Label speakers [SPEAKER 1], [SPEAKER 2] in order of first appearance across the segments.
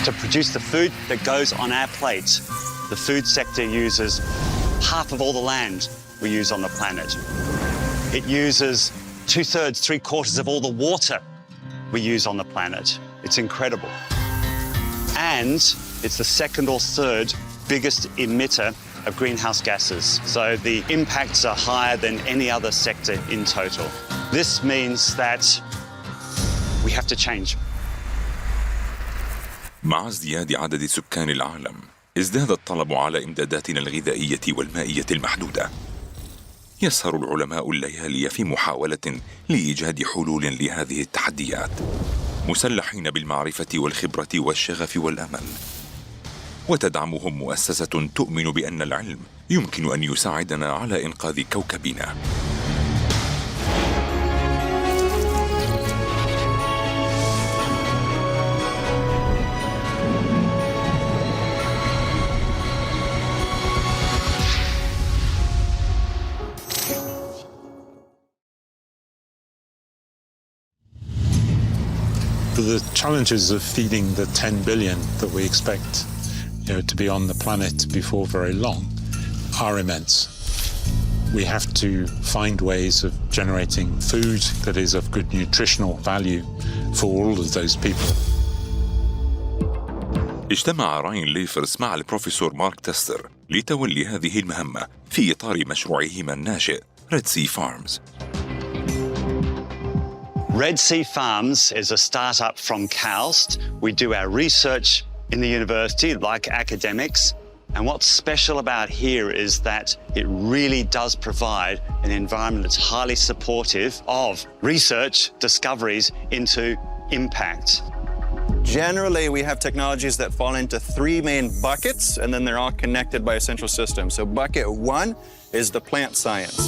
[SPEAKER 1] to produce the food that goes on our plate. The food sector uses half of all the land we use on the planet. It uses 2/3, 3/4 of all the water we use on the planet. It's incredible. And it's the second or third biggest emitter of greenhouse gases. So the impacts are higher than any other sector in total. This means that we have to change.
[SPEAKER 2] مع ازدياد عدد سكان العالم، ازداد الطلب على إمداداتنا الغذائية والمائية المحدودة. يسهر العلماء الليالي في محاولة لإيجاد حلول لهذه التحديات، مسلحين بالمعرفة والخبرة والشغف والأمل. وتدعمهم مؤسسة تؤمن بأن العلم يمكن أن يساعدنا على إنقاذ كوكبنا.
[SPEAKER 3] The challenges of feeding the 10 billion that we expect, to be on the planet before very long are immense. We have to find ways of generating food that is of good nutritional value for all of those people.
[SPEAKER 2] اجتمع راين ليفرس مع البروفيسور مارك تستر لتولي هذه المهمة في إطار مشروعهما الناشئ Red Sea Farms.
[SPEAKER 1] Red Sea Farms is a startup from KAUST. We do our research in the university like academics. And what's special about here is that it really does provide an environment that's highly supportive of research discoveries into impact.
[SPEAKER 4] Generally, we have technologies that fall into three main buckets, and then they're all connected by a central system. So bucket one is the plant science.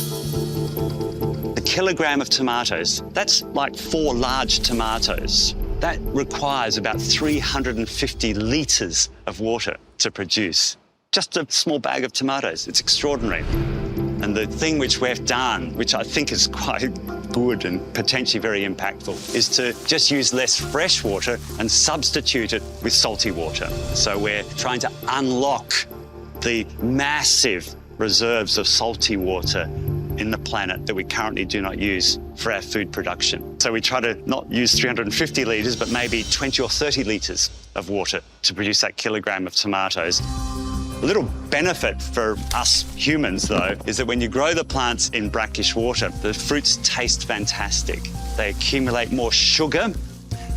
[SPEAKER 1] A kilogram of tomatoes, that's like 4 large tomatoes. That requires about 350 litres of water to produce. Just a small bag of tomatoes. It's extraordinary. And the thing which we've done, which I think is quite good and potentially very impactful, is to just use less fresh water and substitute it with salty water. So we're trying to unlock the massive reserves of salty water in the planet that we currently do not use for our food production. So we try to not use 350 litres, but maybe 20 or 30 litres of water to produce that kilogram of tomatoes. A little benefit for us humans, though, is that when you grow the plants in brackish water, the fruits taste fantastic. They accumulate more sugar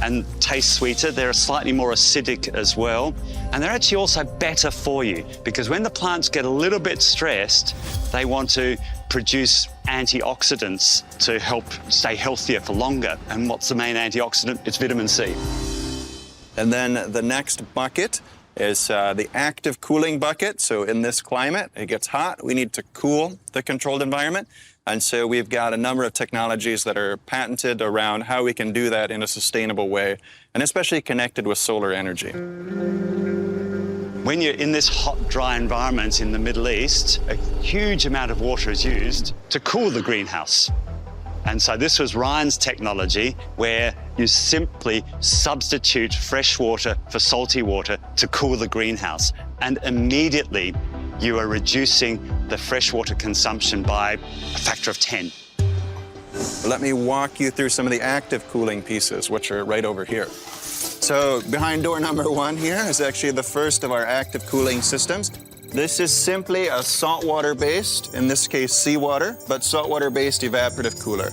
[SPEAKER 1] and taste sweeter. They're slightly more acidic as well. And they're actually also better for you because when the plants get a little bit stressed, they want to produce antioxidants to help stay healthier for longer. And what's the main antioxidant? It's vitamin C.
[SPEAKER 4] And then the next bucket is the active cooling bucket. So in this climate, it gets hot. We need to cool the controlled environment. And so we've got a number of technologies that are patented around how we can do that in a sustainable way, and especially connected with solar energy.
[SPEAKER 1] When you're in this hot, dry environment in the Middle East, a huge amount of water is used to cool the greenhouse. And so this was Ryan's technology, where you simply substitute fresh water for salty water to cool the greenhouse. And immediately you are reducing the freshwater consumption by a factor of 10.
[SPEAKER 4] Let me walk you through some of the active cooling pieces, which are right over here. So behind door number 1 here is actually the first of our active cooling systems. This is simply a saltwater-based, in this case seawater, but saltwater-based evaporative cooler.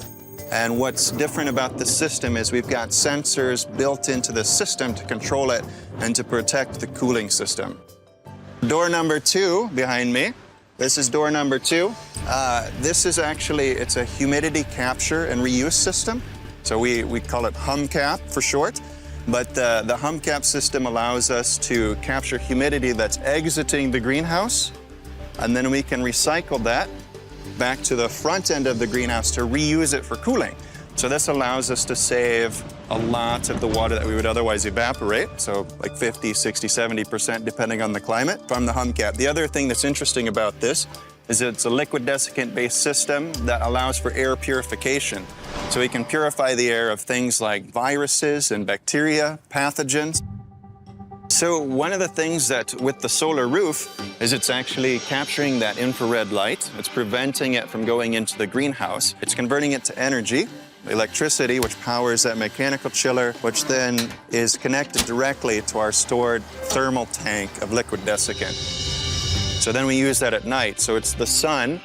[SPEAKER 4] And what's different about this system is we've got sensors built into the system to control it and to protect the cooling system. Door number 2 behind me, this is door number 2. This is actually, it's a humidity capture and reuse system. So we call it HumCap for short. But the HumCap system allows us to capture humidity that's exiting the greenhouse, and then we can recycle that back to the front end of the greenhouse to reuse it for cooling. So this allows us to save a lot of the water that we would otherwise evaporate, so like 50, 60, 70% depending on the climate from the HumCap. The other thing that's interesting about this is it's a liquid desiccant-based system that allows for air purification. So we can purify the air of things like viruses and bacteria, pathogens. So one of the things that with the solar roof is it's actually capturing that infrared light. It's preventing it from going into the greenhouse. It's converting it to energy, electricity, which powers that mechanical chiller, which then is connected directly to our stored thermal tank of liquid desiccant. So then we use that at night. So it's the sun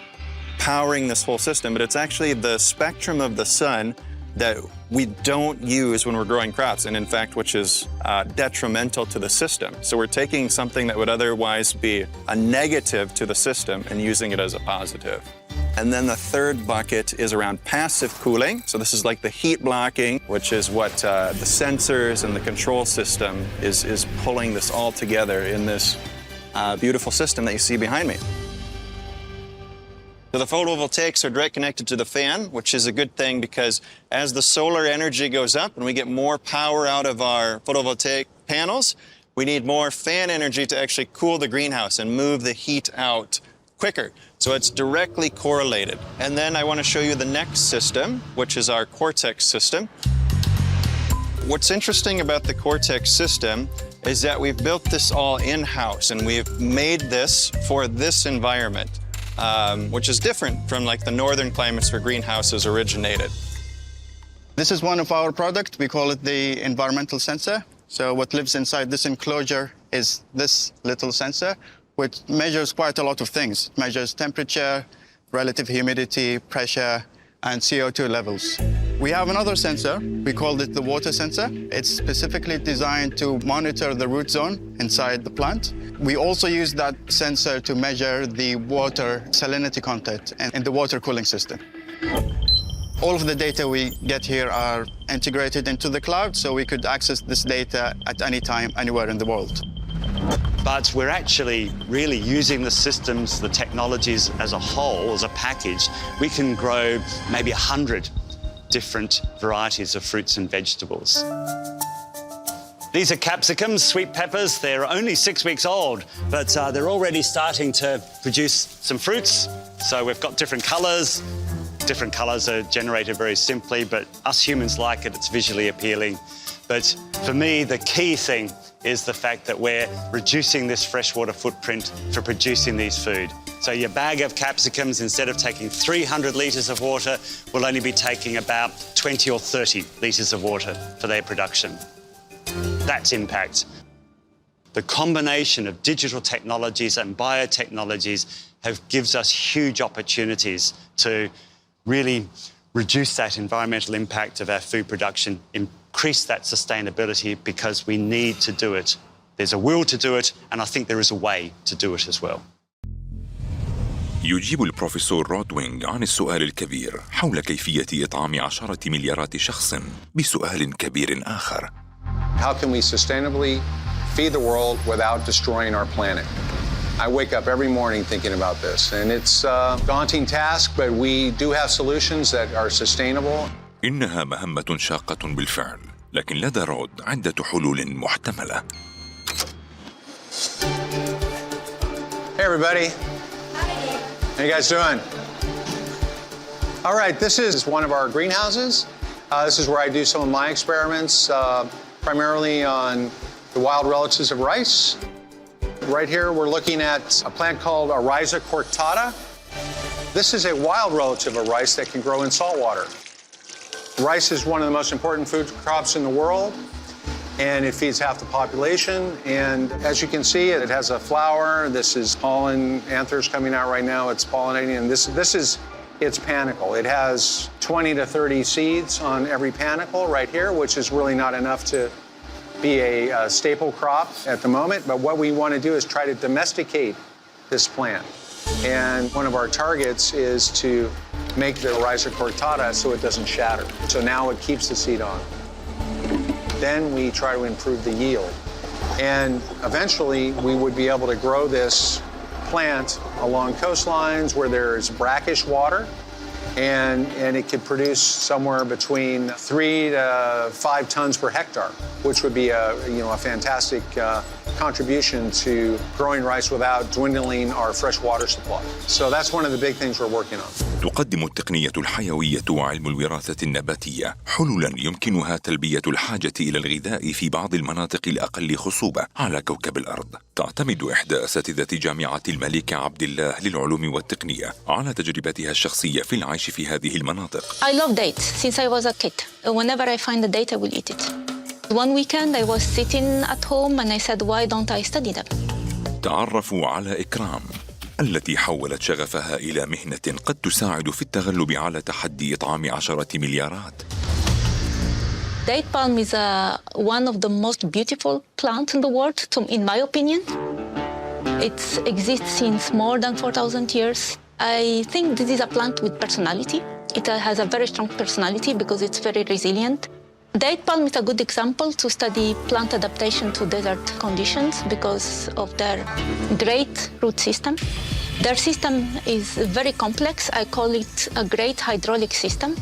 [SPEAKER 4] powering this whole system, but it's actually the spectrum of the sun that we don't use when we're growing crops, and in fact, which is detrimental to the system. So we're taking something that would otherwise be a negative to the system and using it as a positive. And then the third bucket is around passive cooling. So this is like the heat blocking, which is what the sensors and the control system is pulling this all together in this beautiful system that you see behind me. So the photovoltaics are direct connected to the fan, which is a good thing because as the solar energy goes up and we get more power out of our photovoltaic panels, we need more fan energy to actually cool the greenhouse and move the heat out quicker. So it's directly correlated. And then I want to show you the next system, which is our Cortex system. What's interesting about the Cortex system is that we've built this all in-house and we've made this for this environment. Which is different from like the northern climates where greenhouses originated.
[SPEAKER 5] This is one of our products. We call it the environmental sensor. So what lives inside this enclosure is this little sensor, which measures quite a lot of things. It measures temperature, relative humidity, pressure, and CO2 levels. We have another sensor. We called it the water sensor. It's specifically designed to monitor the root zone inside the plant. We also use that sensor to measure the water salinity content in the water cooling system. All of the data we get here are integrated into the cloud, so we could access this data at any time, anywhere in the world.
[SPEAKER 1] But we're actually really using the systems, the technologies as a whole, as a package. We can grow maybe 100 different varieties of fruits and vegetables. These are capsicums, sweet peppers. They're only 6 weeks old, but they're already starting to produce some fruits. So we've got different colours. Different colours are generated very simply, but us humans like it. It's visually appealing. But for me, the key thing is the fact that we're reducing this freshwater footprint for producing these food. So your bag of capsicums, instead of taking 300 litres of water, will only be taking about 20 or 30 litres of water for their production. That's impact. The combination of digital technologies and biotechnologies gives us huge opportunities to really reduce that environmental impact of our food production, increase that sustainability, because we need to do it. There's a will to do it, and I think there is a way to do it as well.
[SPEAKER 2] يجيب البروفيسور رودوينغ عن السؤال الكبير حول كيفية إطعام 10 مليارات شخص بسؤال كبير آخر.
[SPEAKER 6] How can we sustainably feed the world without destroying our planet? I wake up every morning thinking about this, and it's a daunting task, but we do have solutions that are sustainable.
[SPEAKER 2] إنها مهمة شاقة بالفعل، لكن لدى رود عدة حلول محتملة.
[SPEAKER 6] Hey everybody. How you guys doing? All right, this is one of our greenhouses. This is where I do some of my experiments, primarily on the wild relatives of rice. Right here, we're looking at a plant called Rhiza cortata. This is a wild relative of rice that can grow in salt water. Rice is one of the most important food crops in the world, and it feeds half the population. And as you can see, it has a flower. This is pollen anthers coming out right now. It's pollinating, and this is its panicle. It has 20 to 30 seeds on every panicle right here, which is really not enough to be a staple crop at the moment. But what we want to do is try to domesticate this plant. And one of our targets is to make the Rhiza cortata so it doesn't shatter. So now it keeps the seed on. Then we try to improve the yield. And eventually we would be able to grow this plant along coastlines where there's brackish water. and it could produce somewhere between 3 to 5 tons per hectare, which would be a fantastic contribution to growing rice without dwindling our fresh water supply. So that's one of the big things we're working on.
[SPEAKER 2] تقدم التقنية الحيوية وعلم الوراثة النباتية حلولا يمكنها تلبية الحاجة إلى الغذاء في بعض المناطق الأقل خصوبة على كوكب الأرض. تعتمد إحدى أساتذة جامعة الملك عبد الله للعلوم والتقنية على تجربتها الشخصية في العيش في هذه المناطق.
[SPEAKER 7] I love dates since I was a kid. Whenever I find a date, I will eat it. One weekend I was sitting at home and I said, why don't I study them?
[SPEAKER 2] تعرفوا على إكرام التي حولت شغفها إلى مهنة قد تساعد في التغلب على تحدي إطعام 10 مليارات.
[SPEAKER 7] Date palm is one of the most beautiful plants in the world, in my opinion. It exists since more than 4,000 years. I think this is a plant with personality. It has a very strong personality because it's very resilient. Date palm is a good example to study plant adaptation to desert conditions because of their great root system. Their system is very complex. I call it a great hydraulic system.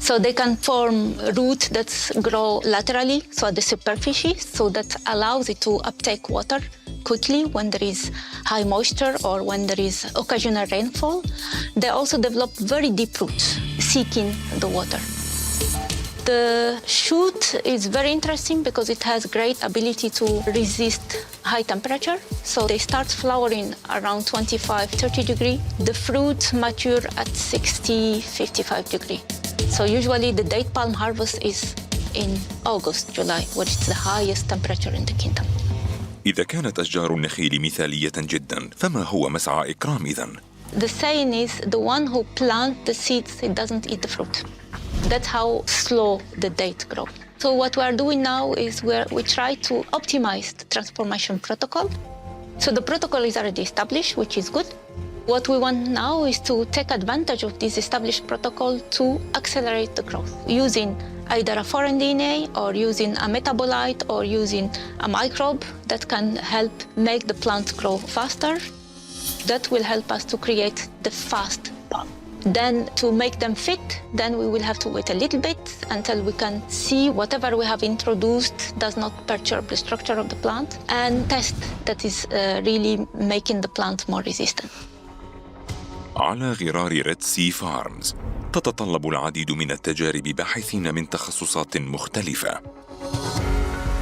[SPEAKER 7] So they can form roots that grow laterally, so at the superficie, so that allows it to uptake water quickly when there is high moisture or when there is occasional rainfall. They also develop very deep roots, seeking the water. The shoot is very interesting because it has great ability to resist high temperature. So they start flowering around 25-30 degrees. The fruit mature at 60-55 degrees. So usually the date palm harvest is in August, July, where it's the highest temperature in the kingdom.
[SPEAKER 2] إذا كانت أشجار النخيل مثالية جدا، فما هو مسعى إكرام إذن؟
[SPEAKER 7] The saying is the one who plants the seeds, it doesn't eat the fruit. That's how slow the date grows. So what we are doing now is we try to optimize the transformation protocol. So the protocol is already established, which is good. What we want now is to take advantage of this established protocol to accelerate the growth using either a foreign DNA or using a metabolite or using a microbe that can help make the plant grow faster. That will help us to create the fast palm. Then to make them fit, then we will have to wait a little bit until we can see whatever we have introduced does not perturb the structure of the plant and test that is really making the plant more resistant.
[SPEAKER 2] على غرار ريد سي فارمز تتطلب العديد من التجارب باحثين من تخصصات مختلفة.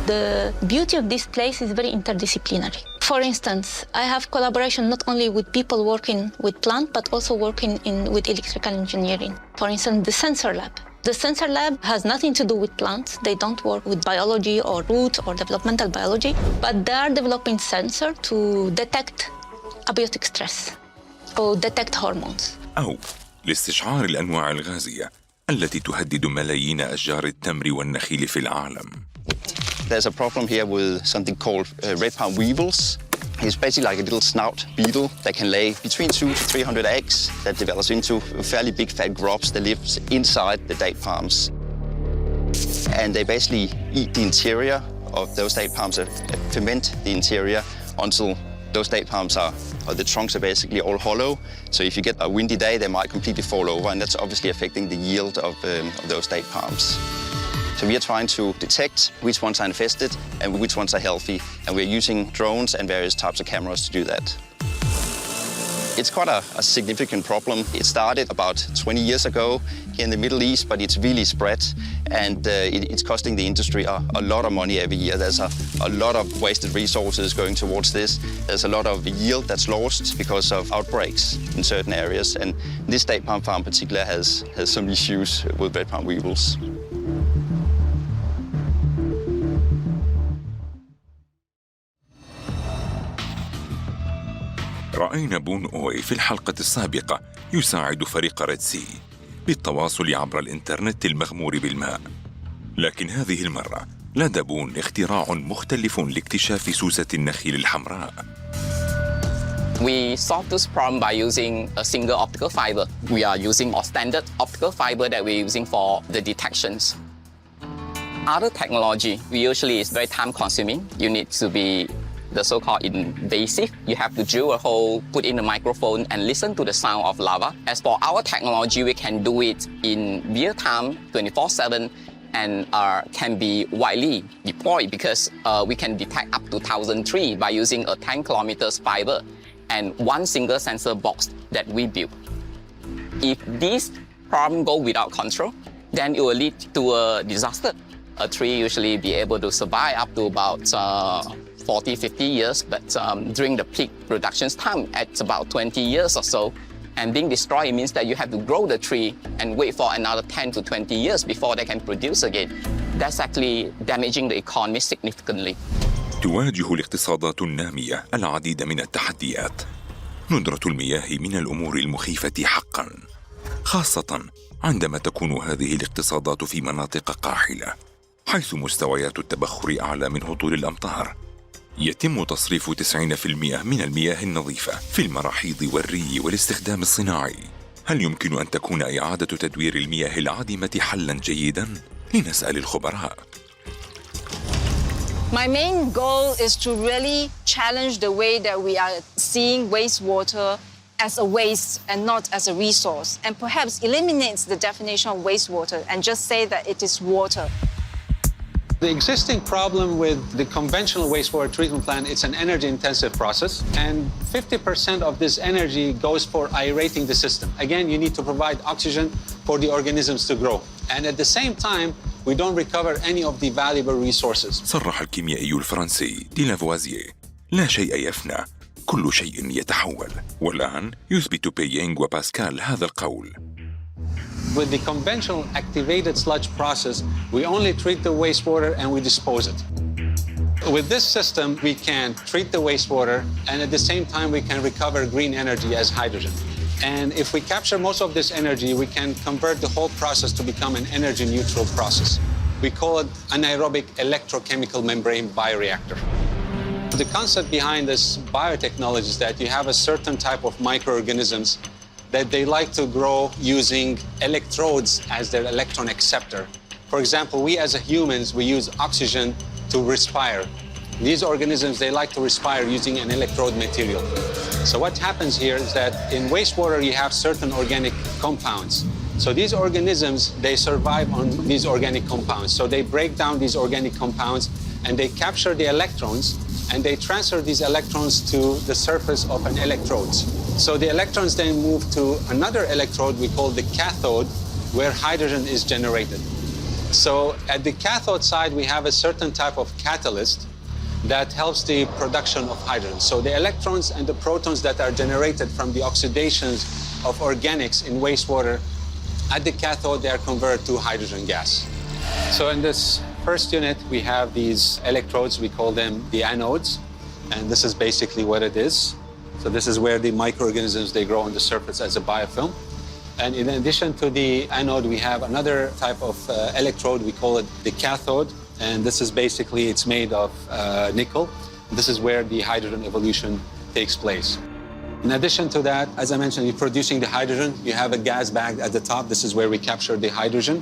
[SPEAKER 7] The beauty of this place is very interdisciplinary. For instance, I have collaboration not only with people working with plant, but also working with electrical engineering. For instance, the sensor lab. The sensor lab has nothing to do with plants. They don't work with biology or root or developmental biology, but they are developing sensor to detect abiotic stress or detect hormones.
[SPEAKER 2] أو لاستشعار الأنواع الغازية التي تهدد ملايين أشجار التمر والنخيل في العالم.
[SPEAKER 5] There's a problem here with something called red palm weevils. It's basically like a little snout beetle that can lay between 200 to 300 eggs that develops into fairly big fat grubs that lives inside the date palms. And they basically eat the interior of those date palms, ferment the interior until those date palms or the trunks are basically all hollow. So if you get a windy day, they might completely fall over, and that's obviously affecting the yield of those date palms. So we are trying to detect which ones are infested and which ones are healthy, and we're using drones and various types of cameras to do that. It's quite a significant problem. It started about 20 years ago here in the Middle East, but it's really spread, and it's costing the industry a lot of money every year. There's a lot of wasted resources going towards this. There's a lot of yield that's lost because of outbreaks in certain areas, and this date palm farm in particular has some issues with red palm weevils.
[SPEAKER 2] رأينا بون أوي في الحلقة السابقة يساعد فريق ريد سي بالتواصل عبر الإنترنت المغمور بالماء. لكن هذه المرة لدى بون اختراع مختلف لاكتشاف سوسة النخيل الحمراء.
[SPEAKER 8] We solved this problem by using a single optical fiber. We are using a standard optical fiber that we're using for the detections. Other technology, usually is very time-consuming. You need to be the so-called invasive. You have to drill a hole, put in a microphone, and listen to the sound of lava. As for our technology, we can do it in real time, 24/7, and can be widely deployed because we can detect up to 1,000 trees by using a 10 kilometers fiber and one single sensor box that we built. If this problem go without control, then it will lead to a disaster. A tree usually be able to survive up to about 40, 50 years, but during the peak production time, it's about 20 years or so. And being destroyed means that you have to grow the tree and wait for another 10 to 20 years before they can produce again. That's actually damaging the economy significantly.
[SPEAKER 2] تواجه الاقتصادات النامية العديد من التحديات. ندرة المياه من الأمور المخيفة حقاً، خاصة عندما تكون هذه الاقتصادات في مناطق قاحلة، حيث مستويات التبخر أعلى من هطول الأمطار. يتم تصريف 90% من المياه النظيفة في المراحيض والري والاستخدام الصناعي. هل يمكن أن تكون إعادة تدوير المياه العادمة حلاً جيداً؟ لنسأل الخبراء.
[SPEAKER 9] My main goal is to really challenge the way that we are seeing wastewater as a waste and not as a resource, and perhaps eliminates the definition of wastewater and just say that it is water.
[SPEAKER 6] The existing problem with the conventional wastewater treatment plant, it's an energy-intensive process, and 50% of this energy goes for aerating the system. Again, you need to provide oxygen for the organisms to grow. And at the same time, we don't recover any of the valuable resources.
[SPEAKER 2] صرح الكيميائي الفرنسي دي لافوازييه: لا شيء يفنى، كل شيء يتحول. والآن يثبت بيينغ وباسكال هذا القول.
[SPEAKER 6] With the conventional activated sludge process, we only treat the wastewater and we dispose it. With this system, we can treat the wastewater and at the same time we can recover green energy as hydrogen. And if we capture most of this energy, we can convert the whole process to become an energy neutral process. We call it anaerobic electrochemical membrane bioreactor. The concept behind this biotechnology is that you have a certain type of microorganisms that they like to grow using electrodes as their electron acceptor. For example, we as humans, we use oxygen to respire. These organisms, they like to respire using an electrode material. So what happens here is that in wastewater, you have certain organic compounds. So these organisms, they survive on these organic compounds. So they break down these organic compounds and they capture the electrons and they transfer these electrons to the surface of an electrode. So the electrons then move to another electrode we call the cathode, where hydrogen is generated. So at the cathode side, we have a certain type of catalyst that helps the production of hydrogen. So the electrons and the protons that are generated from the oxidations of organics in wastewater, at the cathode, they are converted to hydrogen gas. So in this first unit, we have these electrodes, we call them the anodes, and this is basically what it is. So this is where the microorganisms, they grow on the surface as a biofilm. And in addition to the anode, we have another type of electrode, we call it the cathode, and this is basically, it's made of nickel. This is where the hydrogen evolution takes place. In addition to that, as I mentioned, you're producing the hydrogen, you have a gas bag at the top, this is where we capture the hydrogen.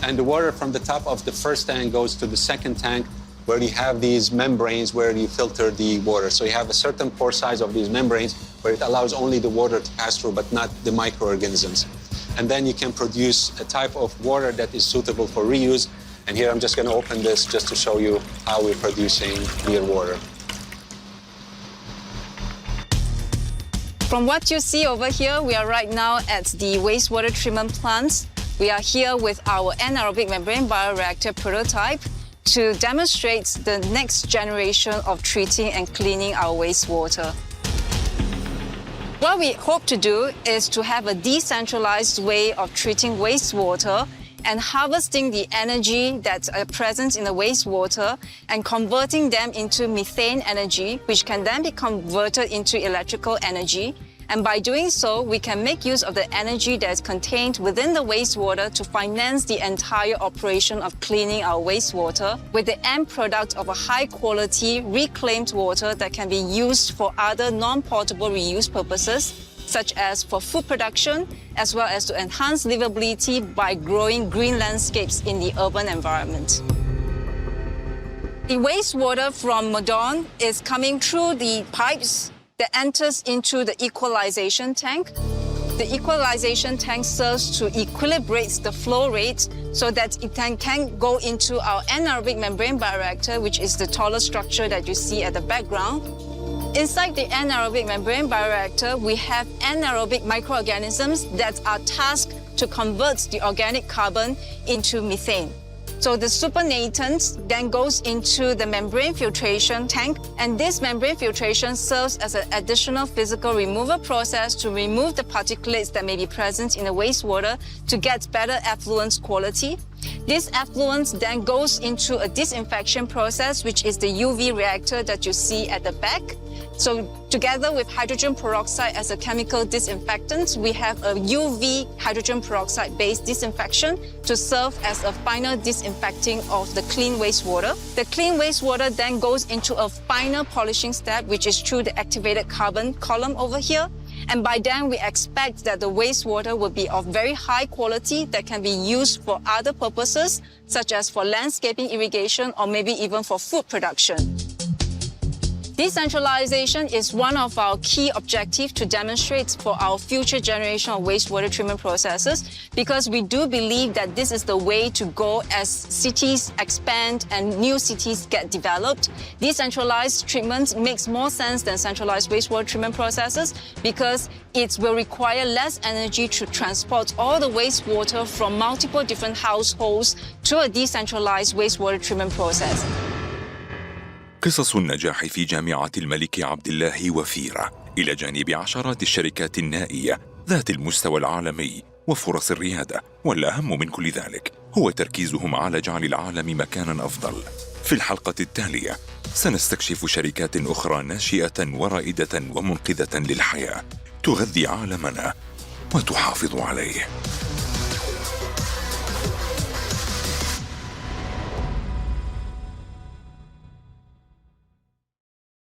[SPEAKER 6] And the water from the top of the first tank goes to the second tank, where you have these membranes where you filter the water. So you have a certain pore size of these membranes where it allows only the water to pass through, but not the microorganisms. And then you can produce a type of water that is suitable for reuse. And here I'm just going to open this just to show you how we're producing clear water.
[SPEAKER 9] From what you see over here, we are right now at the wastewater treatment plants. We are here with our anaerobic membrane bioreactor prototype to demonstrate the next generation of treating and cleaning our wastewater. What we hope to do is to have a decentralized way of treating wastewater and harvesting the energy that's present in the wastewater and converting them into methane energy, which can then be converted into electrical energy. And by doing so, we can make use of the energy that's contained within the wastewater to finance the entire operation of cleaning our wastewater with the end product of a high-quality reclaimed water that can be used for other non-portable reuse purposes, such as for food production, as well as to enhance livability by growing green landscapes in the urban environment. The wastewater from Modon is coming through the pipes that enters into the equalization tank. The equalization tank serves to equilibrate the flow rate so that it can go into our anaerobic membrane bioreactor, which is the taller structure that you see at the background. Inside the anaerobic membrane bioreactor, we have anaerobic microorganisms that are tasked to convert the organic carbon into methane. So the supernatant then goes into the membrane filtration tank, and this membrane filtration serves as an additional physical removal process to remove the particulates that may be present in the wastewater to get better effluent quality. This effluent then goes into a disinfection process, which is the UV reactor that you see at the back. So together with hydrogen peroxide as a chemical disinfectant, we have a UV hydrogen peroxide-based disinfection to serve as a final disinfecting of the clean wastewater. The clean wastewater then goes into a final polishing step, which is through the activated carbon column over here. And by then, we expect that the wastewater will be of very high quality that can be used for other purposes, such as for landscaping irrigation or maybe even for food production. Decentralization is one of our key objectives to demonstrate for our future generation of wastewater treatment processes, because we do believe that this is the way to go as cities expand and new cities get developed. Decentralized treatment makes more sense than centralized wastewater treatment processes because it will require less energy to transport all the wastewater from multiple different households to a decentralized wastewater treatment process.
[SPEAKER 2] قصص النجاح في جامعة الملك عبد الله وفيرة إلى جانب عشرات الشركات النائية ذات المستوى العالمي وفرص الريادة، والأهم من كل ذلك هو تركيزهم على جعل العالم مكاناً أفضل. في الحلقة التالية سنستكشف شركات أخرى ناشئة ورائدة ومنقذة للحياة تغذي عالمنا وتحافظ عليه.